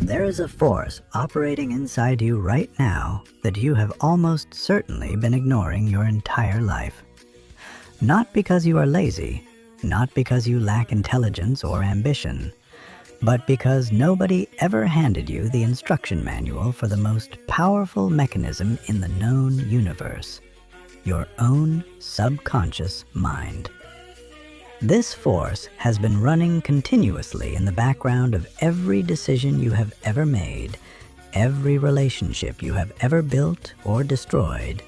There is a force operating inside you right now that you have almost certainly been ignoring your entire life. Not because you are lazy, not because you lack intelligence or ambition, but because nobody ever handed you the instruction manual for the most powerful mechanism in the known universe, your own subconscious mind. This force has been running continuously in the background of every decision you have ever made, every relationship you have ever built or destroyed,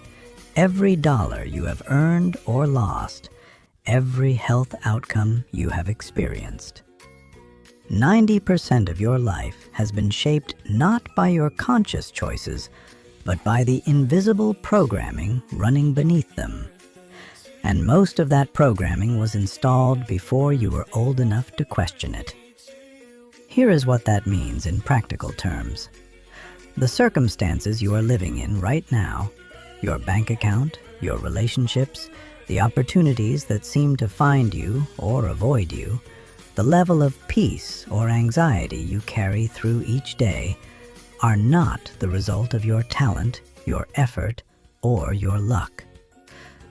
every dollar you have earned or lost, every health outcome you have experienced. 90% of your life has been shaped not by your conscious choices, but by the invisible programming running beneath them. And most of that programming was installed before you were old enough to question it. Here is what that means in practical terms. The circumstances you are living in right now, your bank account, your relationships, the opportunities that seem to find you or avoid you, the level of peace or anxiety you carry through each day, are not the result of your talent, your effort, or your luck.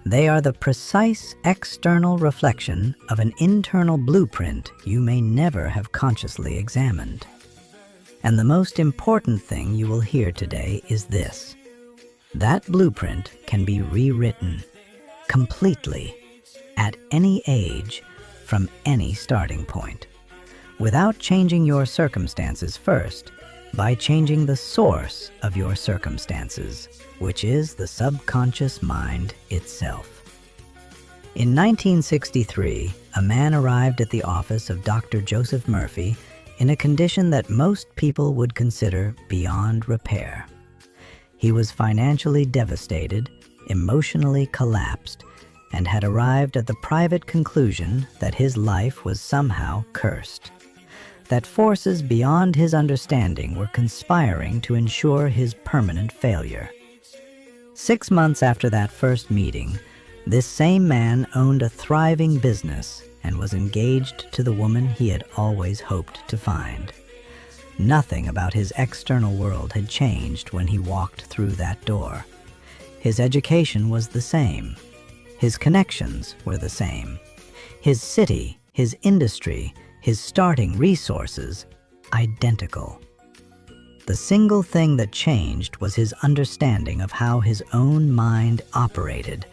They are the precise external reflection of an internal blueprint you may never have consciously examined. And the most important thing you will hear today is this: that blueprint can be rewritten completely at any age from any starting point, without changing your circumstances first, by changing the source of your circumstances, which is the subconscious mind itself. In 1963, a man arrived at the office of Dr. Joseph Murphy in a condition that most people would consider beyond repair. He was financially devastated, emotionally collapsed, and had arrived at the private conclusion that his life was somehow cursed, that forces beyond his understanding were conspiring to ensure his permanent failure. 6 months after that first meeting, this same man owned a thriving business and was engaged to the woman he had always hoped to find. Nothing about his external world had changed when he walked through that door. His education was the same. His connections were the same. His city, his industry, his starting resources, identical. The single thing that changed was his understanding of how his own mind operated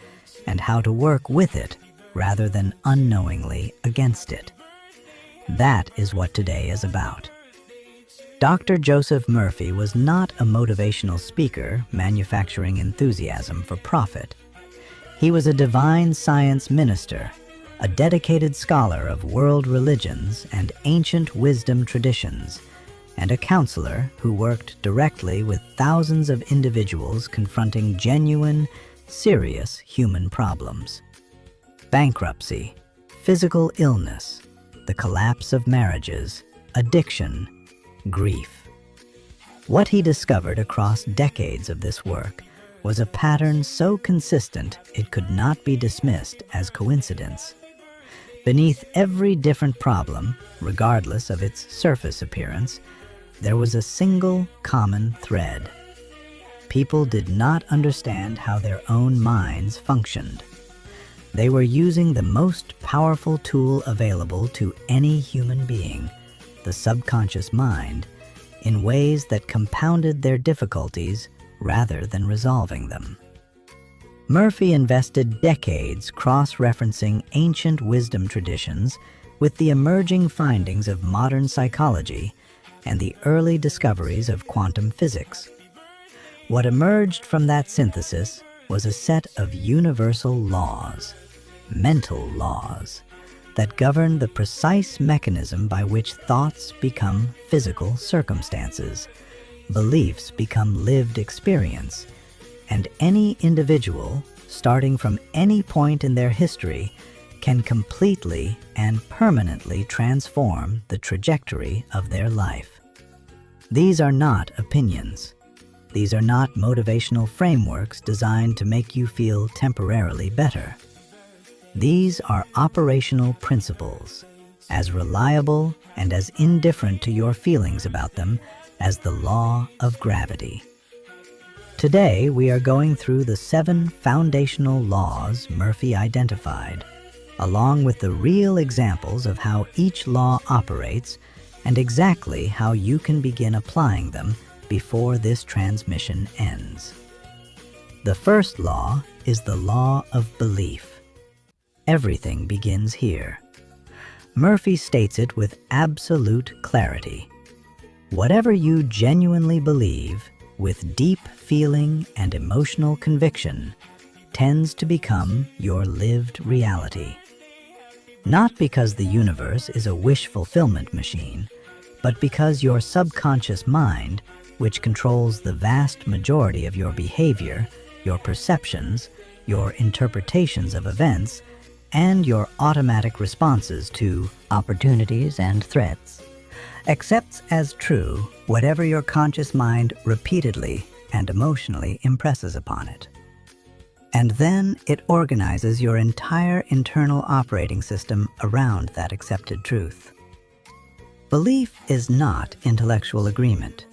and how to work with it rather than unknowingly against it. That is what today is about. Dr. Joseph Murphy was not a motivational speaker manufacturing enthusiasm for profit. He was a divine science minister, a dedicated scholar of world religions and ancient wisdom traditions, and a counselor who worked directly with thousands of individuals confronting genuine, serious human problems. Bankruptcy, physical illness, the collapse of marriages, addiction, grief. What he discovered across decades of this work was a pattern so consistent it could not be dismissed as coincidence. Beneath every different problem, regardless of its surface appearance, there was a single common thread. People did not understand how their own minds functioned. They were using the most powerful tool available to any human being, the subconscious mind, in ways that compounded their difficulties rather than resolving them. Murphy invested decades cross-referencing ancient wisdom traditions with the emerging findings of modern psychology and the early discoveries of quantum physics. What emerged from that synthesis was a set of universal laws, mental laws, that govern the precise mechanism by which thoughts become physical circumstances, beliefs become lived experience, and any individual, starting from any point in their history, can completely and permanently transform the trajectory of their life. These are not opinions. These are not motivational frameworks designed to make you feel temporarily better. These are operational principles, as reliable and as indifferent to your feelings about them as the law of gravity. Today, we are going through the 7 foundational laws Murphy identified, along with the real examples of how each law operates and exactly how you can begin applying them before this transmission ends. The first law is the law of belief. Everything begins here. Murphy states it with absolute clarity. Whatever you genuinely believe, with deep feeling and emotional conviction, tends to become your lived reality. Not because the universe is a wish fulfillment machine, but because your subconscious mind, which controls the vast majority of your behavior, your perceptions, your interpretations of events, and your automatic responses to opportunities and threats, accepts as true whatever your conscious mind repeatedly and emotionally impresses upon it. And then it organizes your entire internal operating system around that accepted truth. Belief is not intellectual agreement.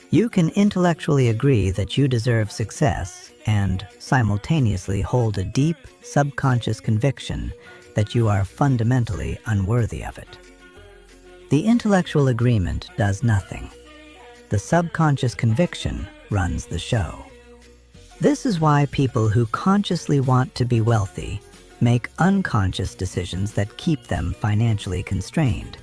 You can intellectually agree that you deserve success and simultaneously hold a deep subconscious conviction that you are fundamentally unworthy of it. The intellectual agreement does nothing. The subconscious conviction runs the show. This is why people who consciously want to be wealthy make unconscious decisions that keep them financially constrained.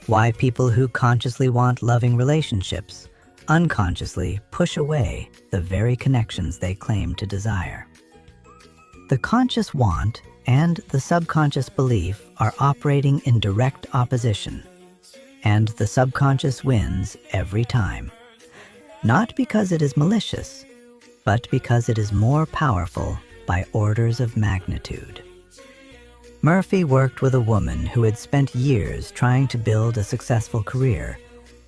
Why people who consciously want loving relationships unconsciously push away the very connections they claim to desire. The conscious want and the subconscious belief are operating in direct opposition, and the subconscious wins every time. Not because it is malicious, but because it is more powerful by orders of magnitude. Murphy worked with a woman who had spent years trying to build a successful career,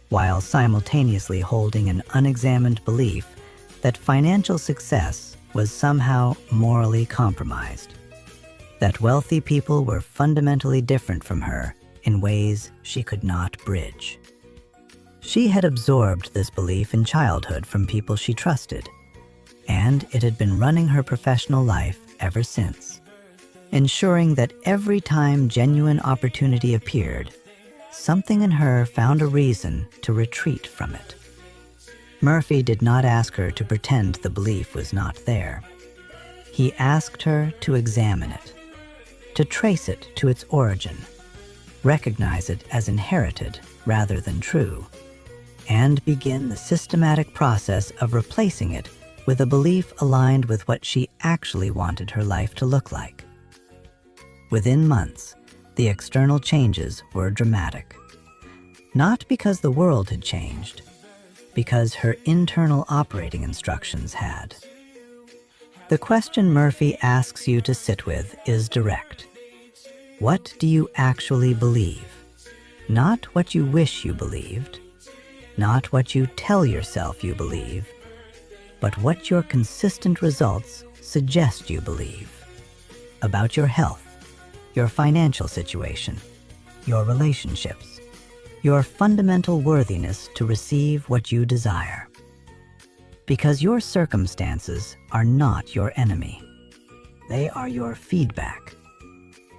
while simultaneously holding an unexamined belief that financial success was somehow morally compromised, that wealthy people were fundamentally different from her in ways she could not bridge. She had absorbed this belief in childhood from people she trusted, and it had been running her professional life ever since, ensuring that every time genuine opportunity appeared, something in her found a reason to retreat from it. Murphy did not ask her to pretend the belief was not there. He asked her to examine it, to trace it to its origin, recognize it as inherited rather than true, and begin the systematic process of replacing it with a belief aligned with what she actually wanted her life to look like. Within months, the external changes were dramatic. Not because the world had changed, because her internal operating instructions had. The question Murphy asks you to sit with is direct. What do you actually believe? Not what you wish you believed, not what you tell yourself you believe, but what your consistent results suggest you believe about your health, your financial situation, your relationships, your fundamental worthiness to receive what you desire. Because your circumstances are not your enemy. They are your feedback.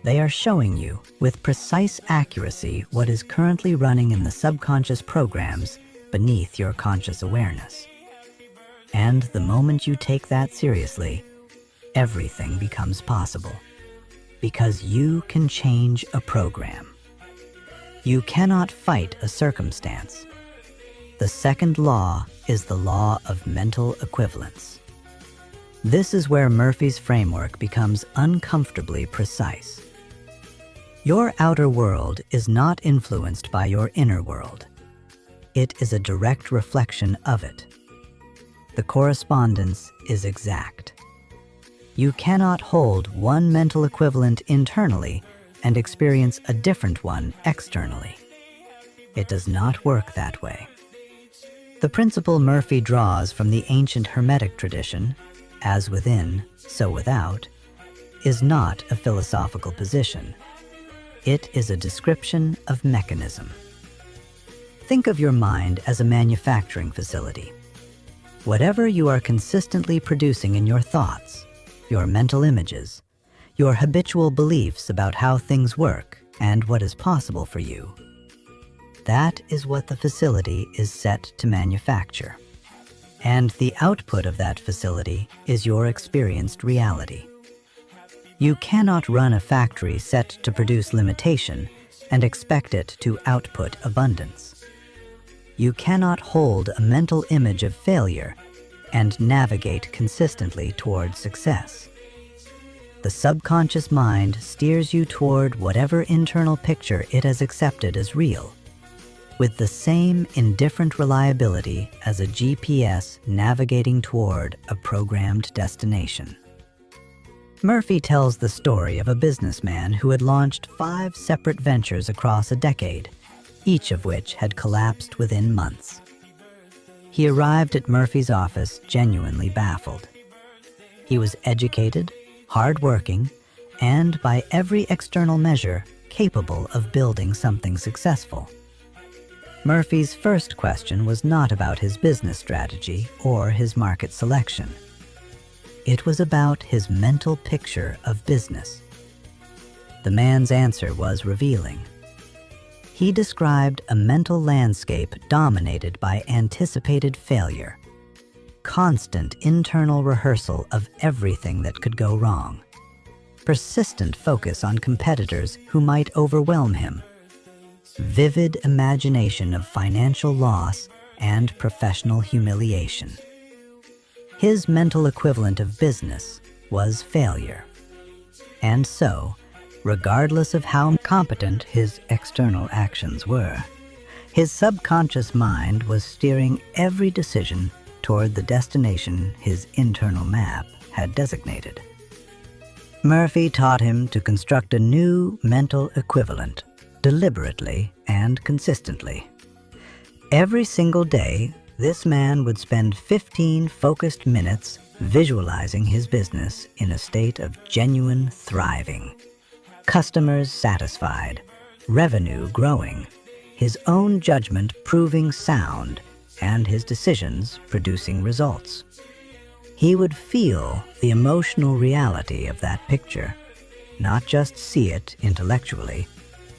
They are showing you with precise accuracy what is currently running in the subconscious programs beneath your conscious awareness. And the moment you take that seriously, everything becomes possible. Because you can change a program. You cannot fight a circumstance. The second law is the law of mental equivalence. This is where Murphy's framework becomes uncomfortably precise. Your outer world is not influenced by your inner world. It is a direct reflection of it. The correspondence is exact. You cannot hold one mental equivalent internally and experience a different one externally. It does not work that way. The principle Murphy draws from the ancient Hermetic tradition, as within, so without, is not a philosophical position. It is a description of mechanism. Think of your mind as a manufacturing facility. Whatever you are consistently producing in your thoughts, your mental images, your habitual beliefs about how things work and what is possible for you, that is what the facility is set to manufacture. And the output of that facility is your experienced reality. You cannot run a factory set to produce limitation and expect it to output abundance. You cannot hold a mental image of failure and navigate consistently toward success. The subconscious mind steers you toward whatever internal picture it has accepted as real, with the same indifferent reliability as a GPS navigating toward a programmed destination. Murphy tells the story of a businessman who had launched 5 separate ventures across a decade, each of which had collapsed within months. He arrived at Murphy's office genuinely baffled. He was educated, hardworking, and by every external measure, capable of building something successful. Murphy's first question was not about his business strategy or his market selection. It was about his mental picture of business. The man's answer was revealing. He described a mental landscape dominated by anticipated failure, constant internal rehearsal of everything that could go wrong, persistent focus on competitors who might overwhelm him, vivid imagination of financial loss and professional humiliation. His mental equivalent of business was failure. And so, regardless of how competent his external actions were, his subconscious mind was steering every decision toward the destination his internal map had designated. Murphy taught him to construct a new mental equivalent, deliberately and consistently. Every single day, this man would spend 15 focused minutes visualizing his business in a state of genuine thriving. Customers satisfied, revenue growing, his own judgment proving sound, and his decisions producing results. He would feel the emotional reality of that picture, not just see it intellectually,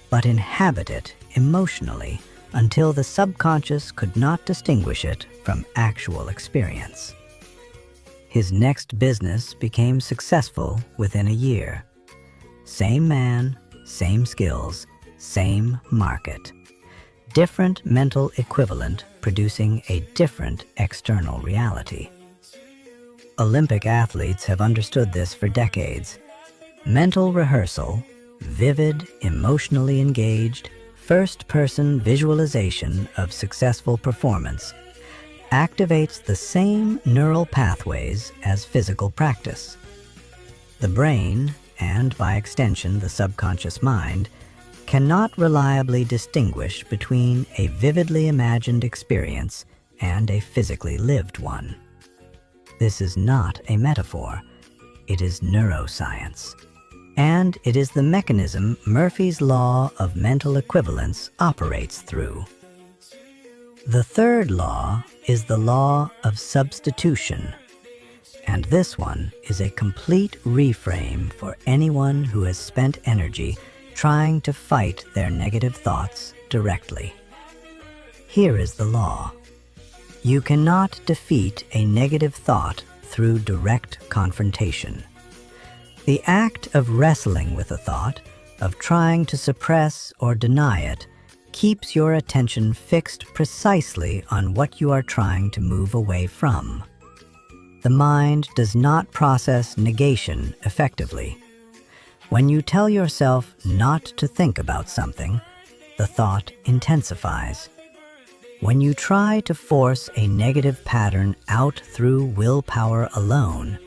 but inhabit it emotionally until the subconscious could not distinguish it from actual experience. His next business became successful within a year. Same man, same skills, same market. Different mental equivalent producing a different external reality. Olympic athletes have understood this for decades. Mental rehearsal, vivid, emotionally engaged, first-person visualization of successful performance activates the same neural pathways as physical practice. The brain, and by extension the subconscious mind, cannot reliably distinguish between a vividly imagined experience and a physically lived one. This is not a metaphor, it is neuroscience. And it is the mechanism Murphy's law of mental equivalence operates through. The third law is the law of substitution, and this one is a complete reframe for anyone who has spent energy trying to fight their negative thoughts directly. Here is the law. You cannot defeat a negative thought through direct confrontation. The act of wrestling with a thought, of trying to suppress or deny it, keeps your attention fixed precisely on what you are trying to move away from. The mind does not process negation effectively. When you tell yourself not to think about something, the thought intensifies. When you try to force a negative pattern out through willpower alone,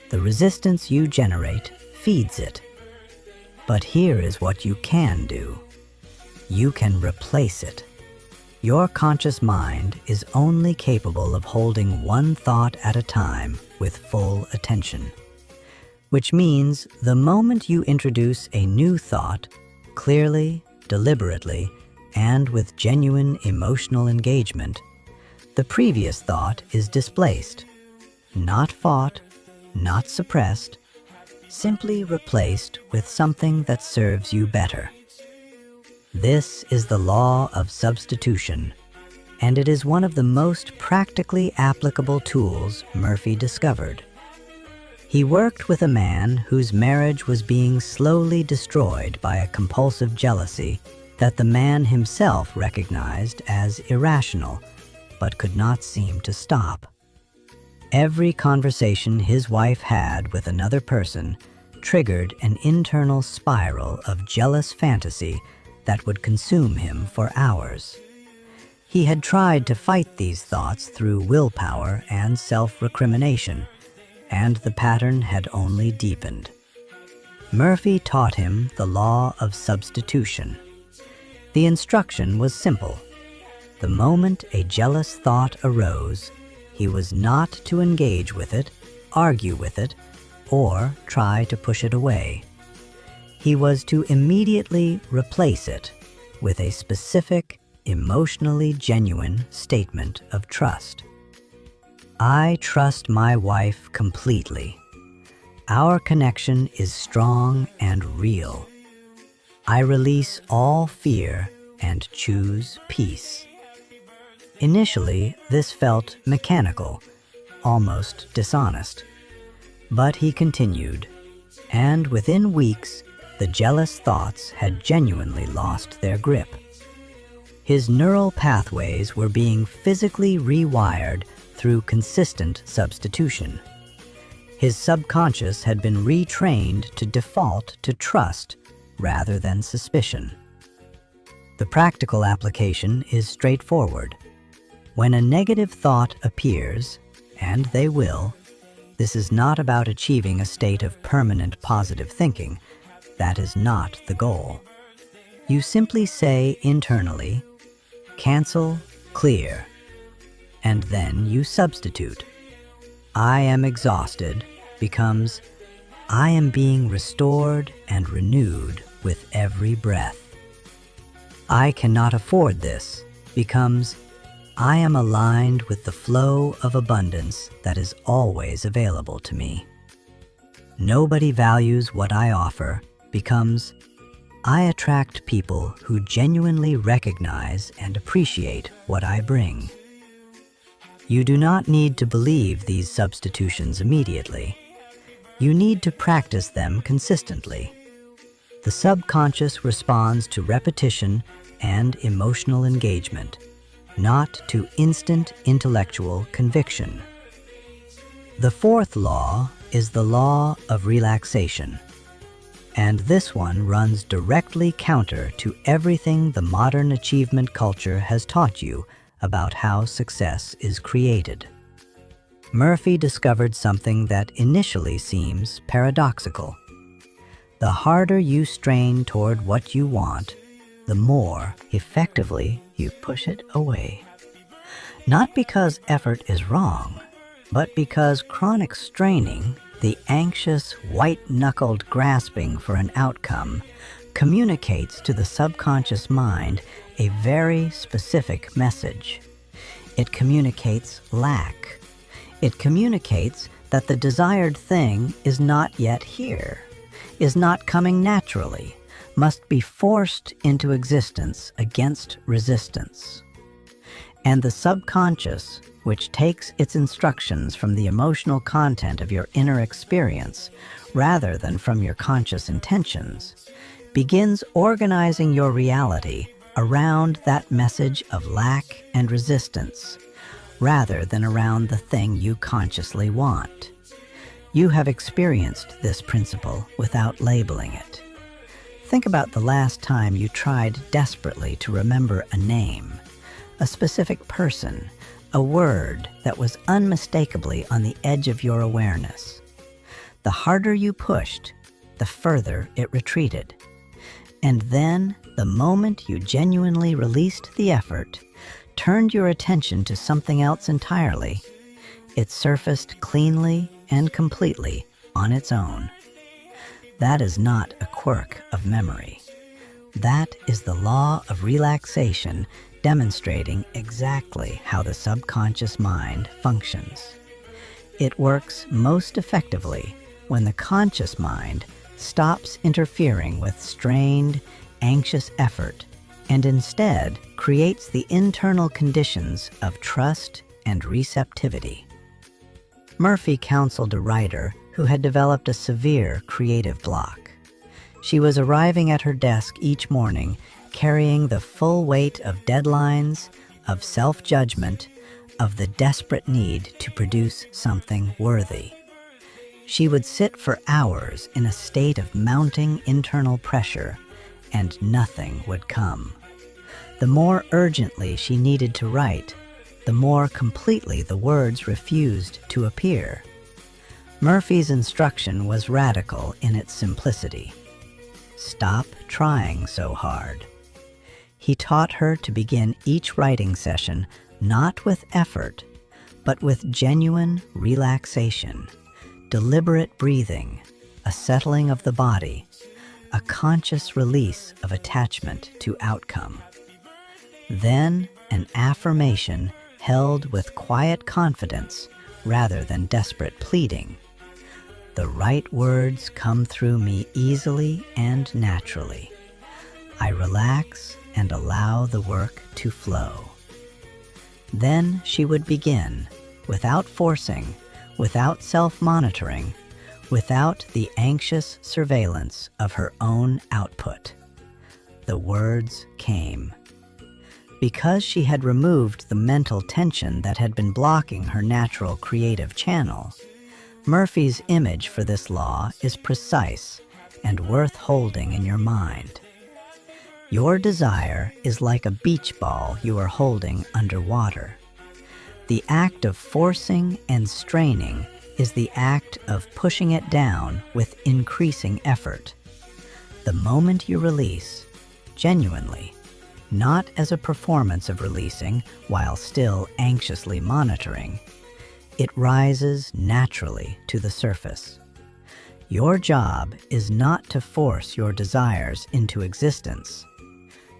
the resistance you generate feeds it. But here is what you can do. You can replace it. Your conscious mind is only capable of holding one thought at a time with full attention, which means the moment you introduce a new thought, clearly, deliberately, and with genuine emotional engagement, the previous thought is displaced, not fought, not suppressed, simply replaced with something that serves you better. This is the law of substitution, and it is one of the most practically applicable tools Murphy discovered. He worked with a man whose marriage was being slowly destroyed by a compulsive jealousy that the man himself recognized as irrational, but could not seem to stop. Every conversation his wife had with another person triggered an internal spiral of jealous fantasy that would consume him for hours. He had tried to fight these thoughts through willpower and self-recrimination, and the pattern had only deepened. Murphy taught him the law of substitution. The instruction was simple. The moment a jealous thought arose, he was not to engage with it, argue with it, or try to push it away. He was to immediately replace it with a specific, emotionally genuine statement of trust. I trust my wife completely. Our connection is strong and real. I release all fear and choose peace. Initially, this felt mechanical, almost dishonest. But he continued, and within weeks, the jealous thoughts had genuinely lost their grip. His neural pathways were being physically rewired through consistent substitution. His subconscious had been retrained to default to trust rather than suspicion. The practical application is straightforward. When a negative thought appears, and they will, this is not about achieving a state of permanent positive thinking. That is not the goal. You simply say internally, cancel, clear, and then you substitute. I am exhausted becomes I am being restored and renewed with every breath. I cannot afford this becomes I am aligned with the flow of abundance that is always available to me. Nobody values what I offer becomes I attract people who genuinely recognize and appreciate what I bring. You do not need to believe these substitutions immediately. You need to practice them consistently. The subconscious responds to repetition and emotional engagement, not to instant intellectual conviction. The fourth law is the law of relaxation. And this one runs directly counter to everything the modern achievement culture has taught you about how success is created. Murphy discovered something that initially seems paradoxical. The harder you strain toward what you want, the more effectively you push it away. Not because effort is wrong, but because chronic straining, the anxious, white-knuckled grasping for an outcome, communicates to the subconscious mind a very specific message. It communicates lack. It communicates that the desired thing is not yet here, is not coming naturally, must be forced into existence against resistance. And the subconscious, which takes its instructions from the emotional content of your inner experience rather than from your conscious intentions, begins organizing your reality around that message of lack and resistance, rather than around the thing you consciously want. You have experienced this principle without labeling it. Think about the last time you tried desperately to remember a name, a specific person, a word that was unmistakably on the edge of your awareness. The harder you pushed, the further it retreated. And then, the moment you genuinely released the effort, turned your attention to something else entirely, it surfaced cleanly and completely on its own. That is not a quirk of memory. That is the law of relaxation, demonstrating exactly how the subconscious mind functions. It works most effectively when the conscious mind stops interfering with strained, anxious effort and instead creates the internal conditions of trust and receptivity. Murphy counseled a writer who had developed a severe creative block. She was arriving at her desk each morning carrying the full weight of deadlines, of self-judgment, of the desperate need to produce something worthy. She would sit for hours in a state of mounting internal pressure, and nothing would come. The more urgently she needed to write, the more completely the words refused to appear. Murphy's instruction was radical in its simplicity. Stop trying so hard. He taught her to begin each writing session not with effort, but with genuine relaxation, deliberate breathing, a settling of the body, a conscious release of attachment to outcome. Then an affirmation held with quiet confidence rather than desperate pleading. The right words come through me easily and naturally. I relax and allow the work to flow. Then she would begin, without forcing, without self-monitoring, without the anxious surveillance of her own output. The words came. Because she had removed the mental tension that had been blocking her natural creative channel, Murphy's image for this law is precise and worth holding in your mind. Your desire is like a beach ball you are holding underwater. The act of forcing and straining is the act of pushing it down with increasing effort. The moment you release, genuinely, not as a performance of releasing while still anxiously monitoring, it rises naturally to the surface. Your job is not to force your desires into existence.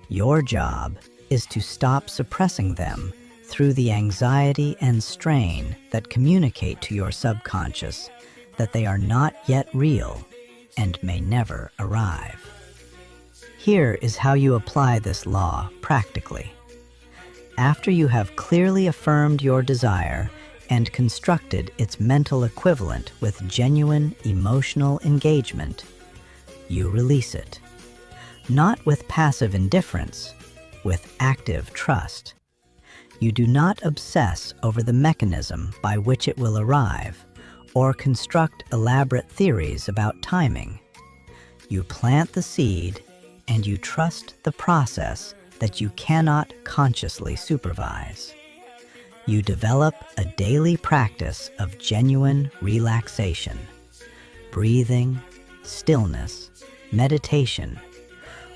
Your job is to stop suppressing them through the anxiety and strain that communicate to your subconscious that they are not yet real and may never arrive. Here is how you apply this law practically. After you have clearly affirmed your desire and constructed its mental equivalent with genuine emotional engagement, you release it. Not with passive indifference, with active trust. You do not obsess over the mechanism by which it will arrive, or construct elaborate theories about timing. You plant the seed, and you trust the process that you cannot consciously supervise. You develop a daily practice of genuine relaxation, breathing, stillness, meditation,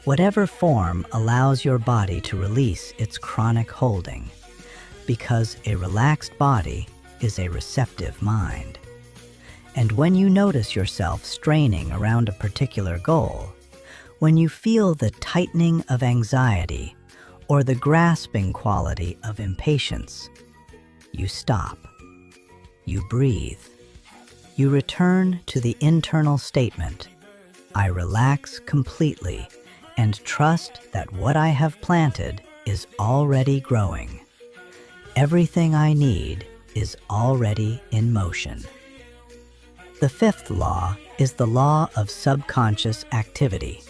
whatever form allows your body to release its chronic holding, because a relaxed body is a receptive mind. And when you notice yourself straining around a particular goal, when you feel the tightening of anxiety or the grasping quality of impatience, you stop. You breathe. You return to the internal statement, I relax completely and trust that what I have planted is already growing. Everything I need is already in motion. The fifth law is the law of subconscious activity.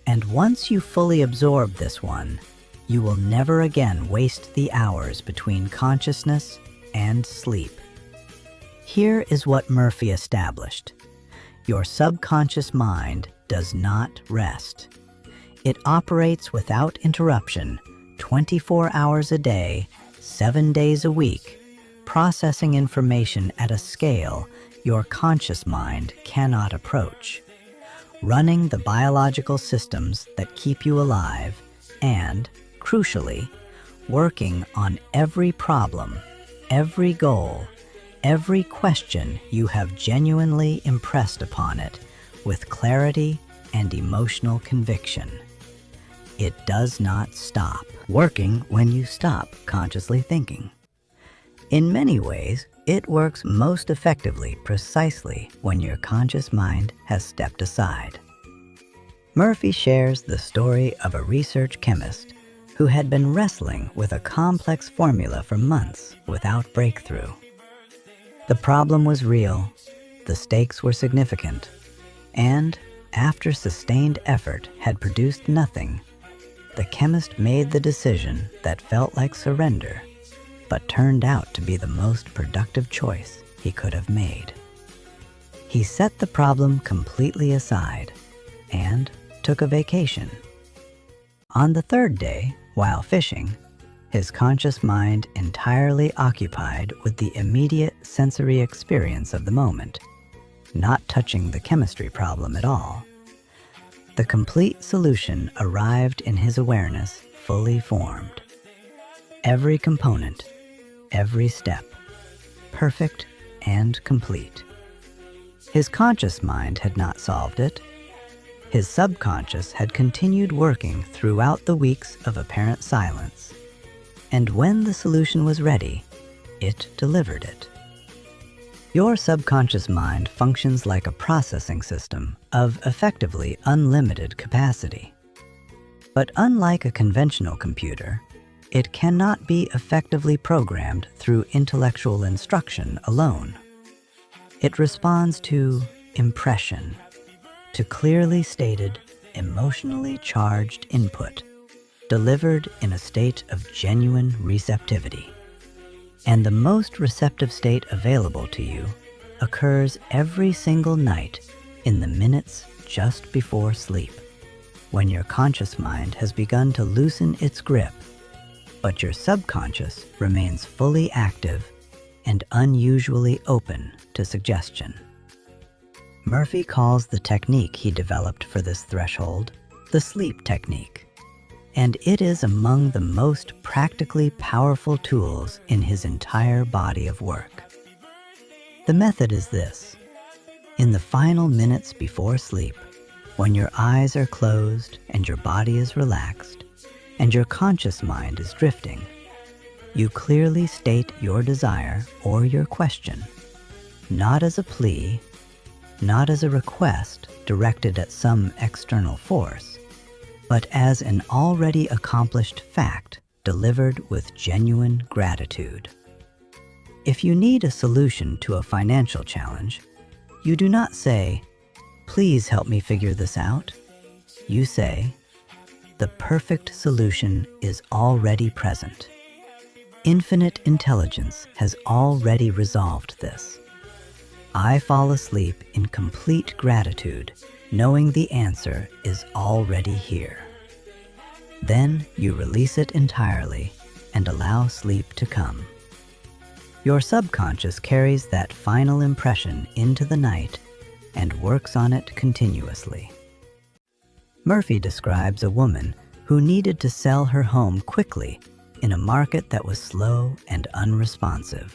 And once you fully absorb this one, you will never again waste the hours between consciousness and sleep. Here is what Murphy established. Your subconscious mind does not rest. It operates without interruption, 24 hours a day, 7 days a week, processing information at a scale your conscious mind cannot approach, running the biological systems that keep you alive, and, crucially, working on every problem, every goal, every question you have genuinely impressed upon it with clarity and emotional conviction. it does not stop working when you stop consciously thinking. In many ways, it works most effectively precisely when your conscious mind has stepped aside. Murphy shares the story of a research chemist who had been wrestling with a complex formula for months without breakthrough. The problem was real, the stakes were significant, and after sustained effort had produced nothing, the chemist made the decision that felt like surrender, but turned out to be the most productive choice he could have made. He set the problem completely aside and took a vacation. On the third day, while fishing, his conscious mind entirely occupied with the immediate sensory experience of the moment, not touching the chemistry problem at all. The complete solution arrived in his awareness fully formed. Every component, every step, perfect and complete. His conscious mind had not solved it. His subconscious had continued working throughout the weeks of apparent silence. And when the solution was ready, it delivered it. Your subconscious mind functions like a processing system of effectively unlimited capacity. But unlike a conventional computer, it cannot be effectively programmed through intellectual instruction alone. It responds to impression, to clearly stated, emotionally charged input, delivered in a state of genuine receptivity. And the most receptive state available to you occurs every single night in the minutes just before sleep, when your conscious mind has begun to loosen its grip, but your subconscious remains fully active and unusually open to suggestion. Murphy calls the technique he developed for this threshold the sleep technique, and it is among the most practically powerful tools in his entire body of work. The method is this. In the final minutes before sleep, when your eyes are closed and your body is relaxed, and your conscious mind is drifting, you clearly state your desire or your question, not as a plea, not as a request directed at some external force, but as an already accomplished fact delivered with genuine gratitude. If you need a solution to a financial challenge, you do not say, "Please help me figure this out." You say, "The perfect solution is already present. Infinite intelligence has already resolved this. I fall asleep in complete gratitude, knowing the answer is already here." Then you release it entirely and allow sleep to come. Your subconscious carries that final impression into the night and works on it continuously. Murphy describes a woman who needed to sell her home quickly in a market that was slow and unresponsive.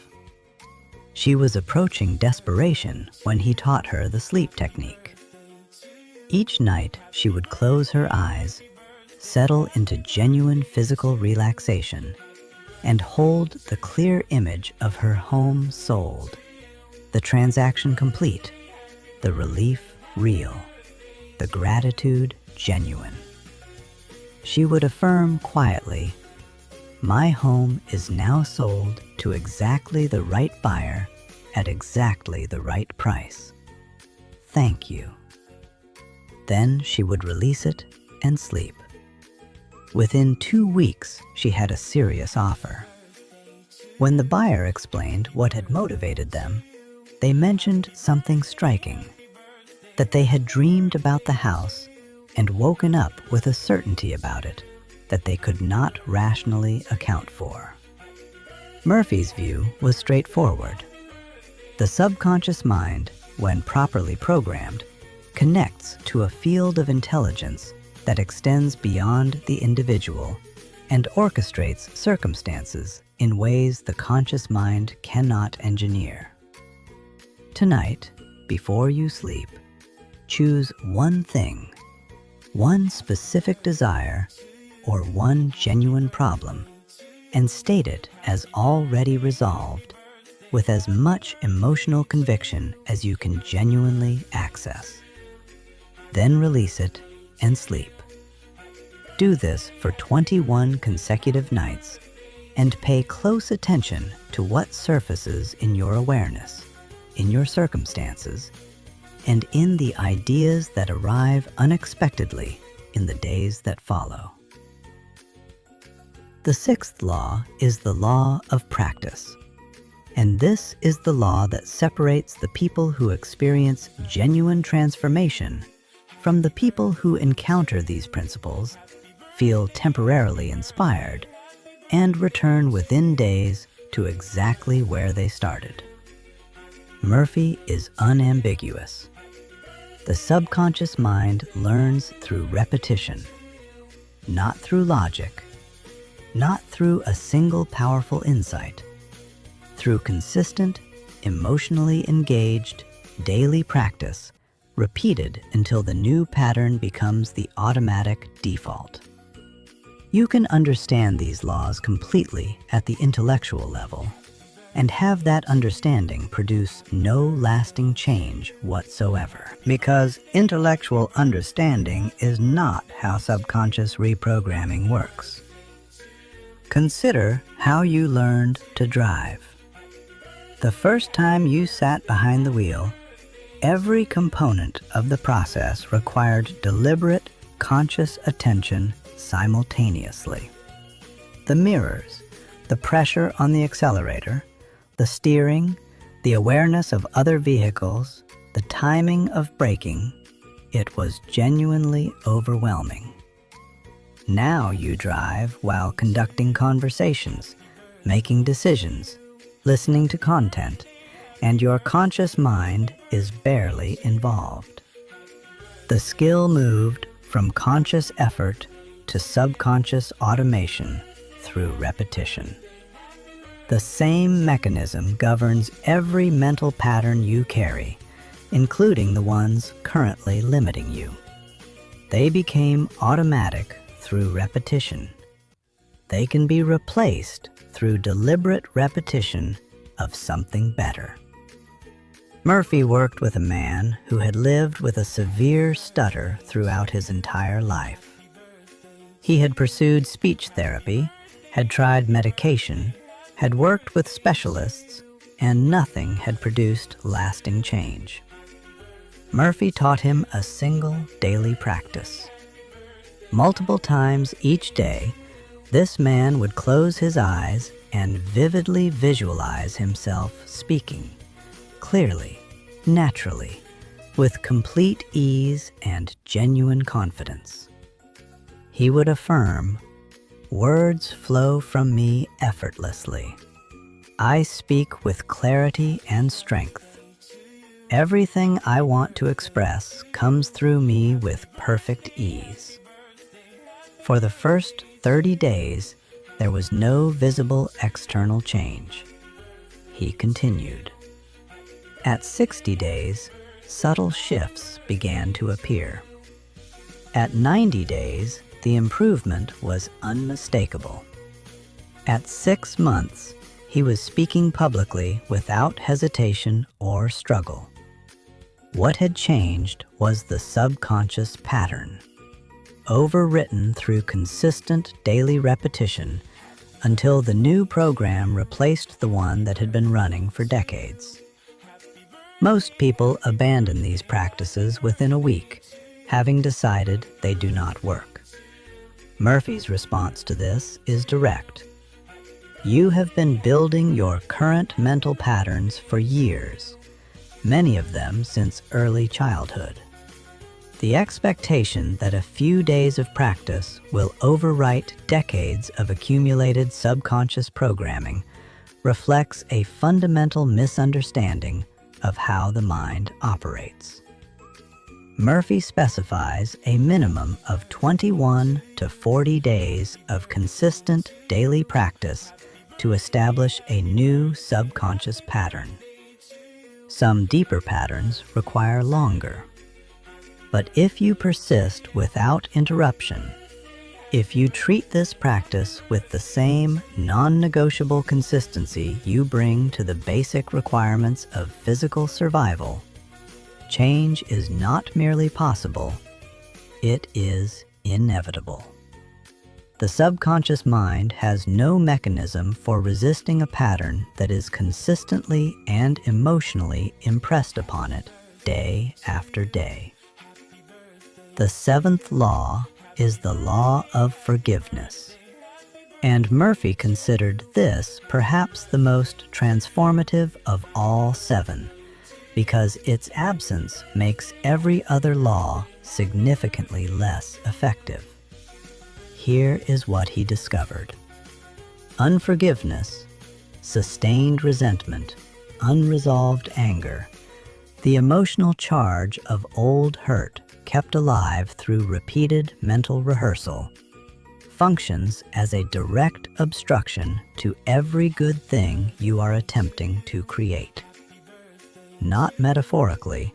She was approaching desperation when he taught her the sleep technique. Each night, she would close her eyes, settle into genuine physical relaxation, and hold the clear image of her home sold, the transaction complete, the relief real, the gratitude genuine. She would affirm quietly, "My home is now sold to exactly the right buyer at exactly the right price. Thank you." Then she would release it and sleep. Within 2 weeks, she had a serious offer. When the buyer explained what had motivated them, they mentioned something striking, that they had dreamed about the house and woken up with a certainty about it that they could not rationally account for. Murphy's view was straightforward. The subconscious mind, when properly programmed, connects to a field of intelligence that extends beyond the individual and orchestrates circumstances in ways the conscious mind cannot engineer. Tonight, before you sleep, choose one thing, one specific desire or one genuine problem and state it as already resolved with as much emotional conviction as you can genuinely access. Then release it and sleep. Do this for 21 consecutive nights and pay close attention to what surfaces in your awareness, in your circumstances, and in the ideas that arrive unexpectedly in the days that follow. The sixth law is the law of practice. And this is the law that separates the people who experience genuine transformation from the people who encounter these principles, feel temporarily inspired, and return within days to exactly where they started. Murphy is unambiguous. The subconscious mind learns through repetition, not through logic, not through a single powerful insight, through consistent, emotionally engaged, daily practice, repeated until the new pattern becomes the automatic default. You can understand these laws completely at the intellectual level, and have that understanding produce no lasting change whatsoever. Because intellectual understanding is not how subconscious reprogramming works. Consider how you learned to drive. The first time you sat behind the wheel, every component of the process required deliberate, conscious attention simultaneously. The mirrors, the pressure on the accelerator, the steering, the awareness of other vehicles, the timing of braking, it was genuinely overwhelming. Now you drive while conducting conversations, making decisions, listening to content, and your conscious mind is barely involved. The skill moved from conscious effort to subconscious automation through repetition. The same mechanism governs every mental pattern you carry, including the ones currently limiting you. They became automatic through repetition. They can be replaced through deliberate repetition of something better. Murphy worked with a man who had lived with a severe stutter throughout his entire life. He had pursued speech therapy, had tried medication, had worked with specialists, and nothing had produced lasting change. Murphy taught him a single daily practice. Multiple times each day, this man would close his eyes and vividly visualize himself speaking, clearly, naturally, with complete ease and genuine confidence. He would affirm, "Words flow from me effortlessly. I speak with clarity and strength. Everything I want to express comes through me with perfect ease." For the first 30 days, there was no visible external change. He continued. At 60 days, subtle shifts began to appear. At 90 days, the improvement was unmistakable. At 6 months, he was speaking publicly without hesitation or struggle. What had changed was the subconscious pattern, overwritten through consistent daily repetition until the new program replaced the one that had been running for decades. Most people abandon these practices within a week, having decided they do not work. Murphy's response to this is direct. You have been building your current mental patterns for years, many of them since early childhood. The expectation that a few days of practice will overwrite decades of accumulated subconscious programming reflects a fundamental misunderstanding of how the mind operates. Murphy specifies a minimum of 21 to 40 days of consistent daily practice to establish a new subconscious pattern. Some deeper patterns require longer. But if you persist without interruption, If you treat this practice with the same non-negotiable consistency you bring to the basic requirements of physical survival, change is not merely possible, it is inevitable. The subconscious mind has no mechanism for resisting a pattern that is consistently and emotionally impressed upon it day after day. The seventh law is the law of forgiveness, and Murphy considered this perhaps the most transformative of all seven, because its absence makes every other law significantly less effective. Here is what he discovered. Unforgiveness, sustained resentment, unresolved anger, the emotional charge of old hurt kept alive through repeated mental rehearsal, functions as a direct obstruction to every good thing you are attempting to create. Not metaphorically,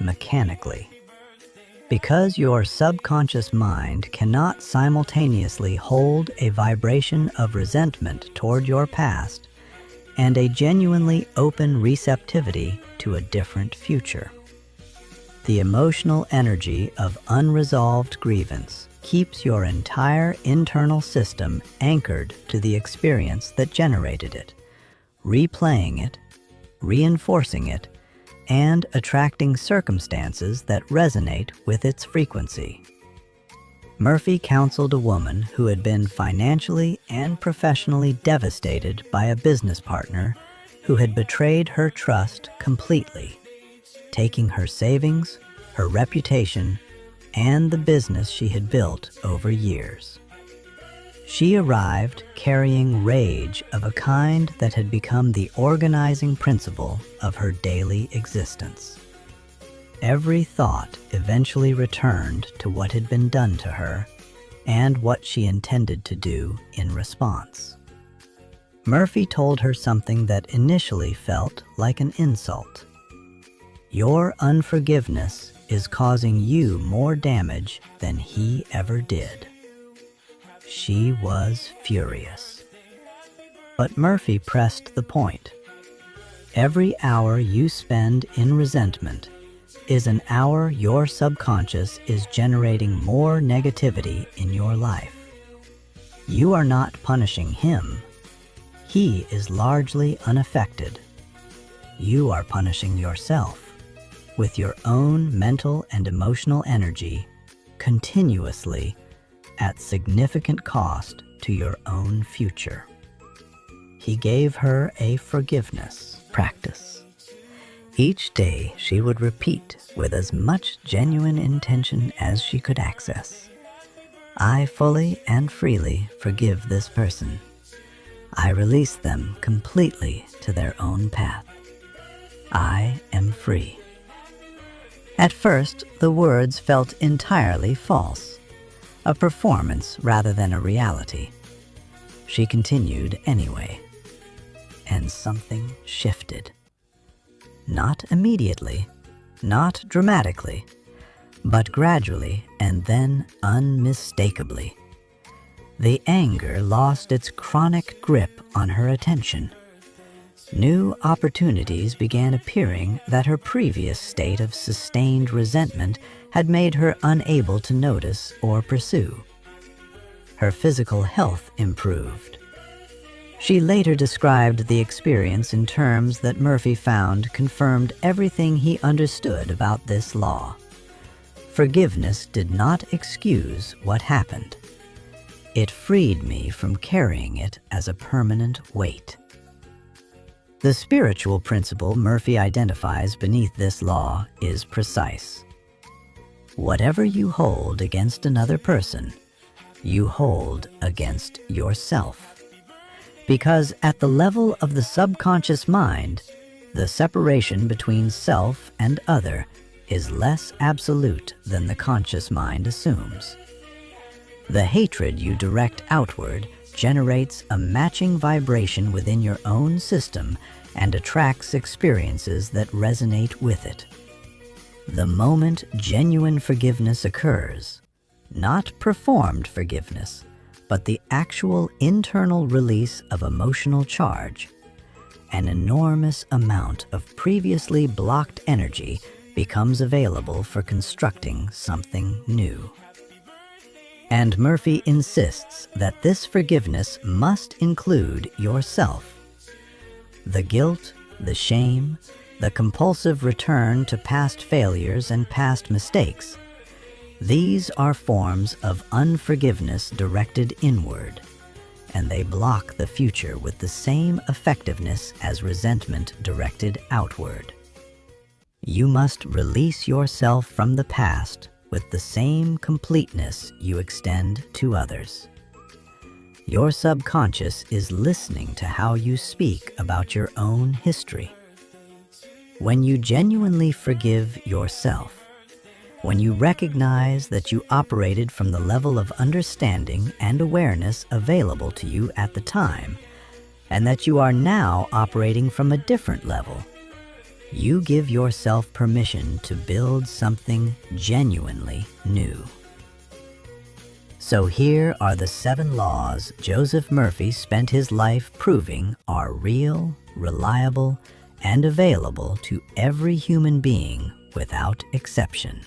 mechanically. Because your subconscious mind cannot simultaneously hold a vibration of resentment toward your past and a genuinely open receptivity to a different future. The emotional energy of unresolved grievance keeps your entire internal system anchored to the experience that generated it, replaying it, reinforcing it, and attracting circumstances that resonate with its frequency. Murphy counseled a woman who had been financially and professionally devastated by a business partner who had betrayed her trust completely, taking her savings, her reputation, and the business she had built over years. She arrived carrying rage of a kind that had become the organizing principle of her daily existence. Every thought eventually returned to what had been done to her and what she intended to do in response. Murphy told her something that initially felt like an insult. Your unforgiveness is causing you more damage than he ever did. She was furious. But Murphy pressed the point. Every hour you spend in resentment is an hour your subconscious is generating more negativity in your life. You are not punishing him. He is largely unaffected. You are punishing yourself with your own mental and emotional energy continuously at significant cost to your own future. He gave her a forgiveness practice. Each day she would repeat with as much genuine intention as she could access. I fully and freely forgive this person. I release them completely to their own path. I am free. At first, the words felt entirely false, a performance rather than a reality. She continued anyway, and something shifted. Not immediately, not dramatically, but gradually and then unmistakably. The anger lost its chronic grip on her attention. New opportunities began appearing that her previous state of sustained resentment had made her unable to notice or pursue. Her physical health improved. She later described the experience in terms that Murphy found confirmed everything he understood about this law. Forgiveness did not excuse what happened. It freed me from carrying it as a permanent weight. The spiritual principle Murphy identifies beneath this law is precise. Whatever you hold against another person, you hold against yourself. Because at the level of the subconscious mind, the separation between self and other is less absolute than the conscious mind assumes. The hatred you direct outward generates a matching vibration within your own system and attracts experiences that resonate with it. The moment genuine forgiveness occurs, not performed forgiveness, but the actual internal release of emotional charge. An enormous amount of previously blocked energy becomes available for constructing something new. And Murphy insists that this forgiveness must include yourself. The guilt, the shame, the compulsive return to past failures and past mistakes, these are forms of unforgiveness directed inward, and they block the future with the same effectiveness as resentment directed outward. You must release yourself from the past with the same completeness you extend to others. Your subconscious is listening to how you speak about your own history. When you genuinely forgive yourself, when you recognize that you operated from the level of understanding and awareness available to you at the time, and that you are now operating from a different level, you give yourself permission to build something genuinely new. So here are the 7 laws Joseph Murphy spent his life proving are real, reliable, and available to every human being without exception.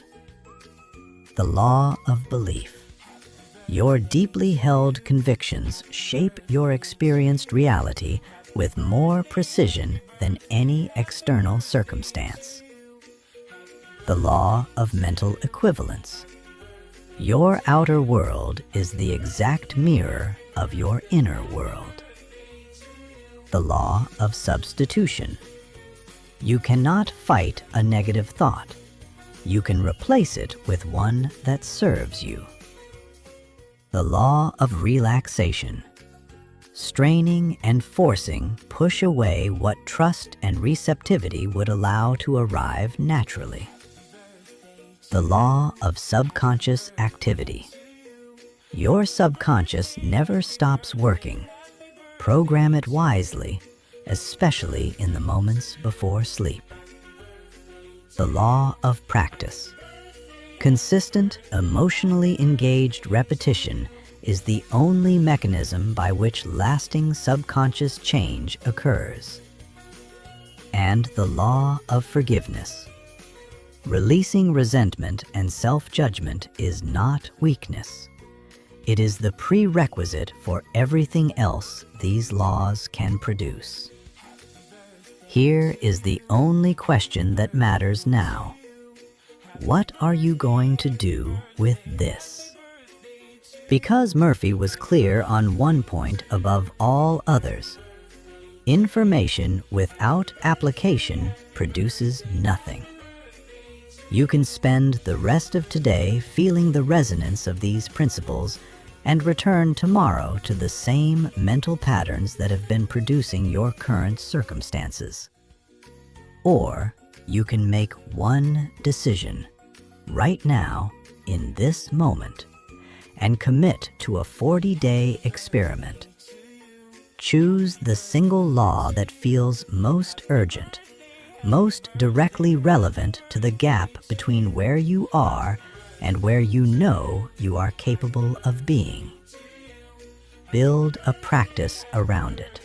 The law of belief. Your deeply held convictions shape your experienced reality with more precision than any external circumstance. The law of mental equivalence. Your outer world is the exact mirror of your inner world. The law of substitution. You cannot fight a negative thought. You can replace it with one that serves you. The law of relaxation. Straining and forcing push away what trust and receptivity would allow to arrive naturally. The law of subconscious activity. Your subconscious never stops working. Program it wisely, especially in the moments before sleep. The law of practice. Consistent, emotionally engaged repetition is the only mechanism by which lasting subconscious change occurs. And the law of forgiveness. Releasing resentment and self-judgment is not weakness. It is the prerequisite for everything else these laws can produce. Here is the only question that matters now. What are you going to do with this? Because Murphy was clear on one point above all others, information without application produces nothing. You can spend the rest of today feeling the resonance of these principles and return tomorrow to the same mental patterns that have been producing your current circumstances. Or you can make one decision right now in this moment and commit to a 40-day experiment. Choose the single law that feels most urgent, most directly relevant to the gap between where you are and where you know you are capable of being. Build a practice around it.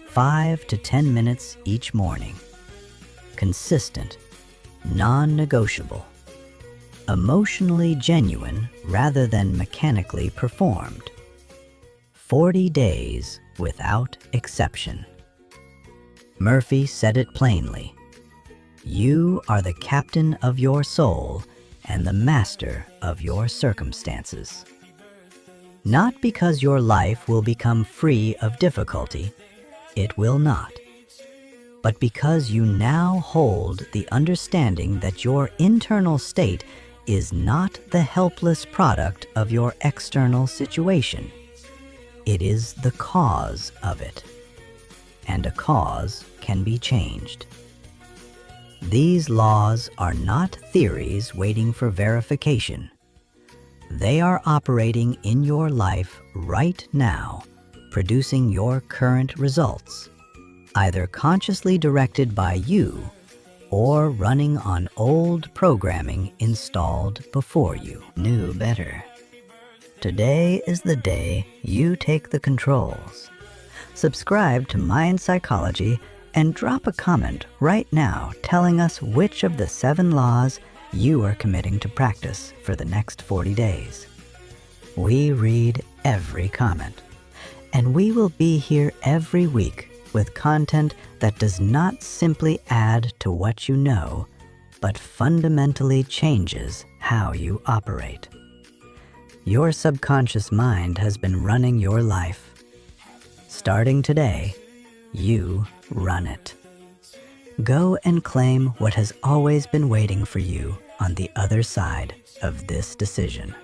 5 to 10 minutes each morning. Consistent, non-negotiable, emotionally genuine rather than mechanically performed. 40 days without exception. Murphy said it plainly. You are the captain of your soul and the master of your circumstances. Not because your life will become free of difficulty, it will not, but because you now hold the understanding that your internal state is not the helpless product of your external situation. It is the cause of it, and a cause can be changed. These laws are not theories waiting for verification. They are operating in your life right now, producing your current results, either consciously directed by you or running on old programming installed before you knew better. Today is the day you take the controls. Subscribe to Mind Psychology and drop a comment right now telling us which of the 7 laws you are committing to practice for the next 40 days. We read every comment, and we will be here every week with content that does not simply add to what you know, but fundamentally changes how you operate. Your subconscious mind has been running your life. Starting today, you run it. Go and claim what has always been waiting for you on the other side of this decision.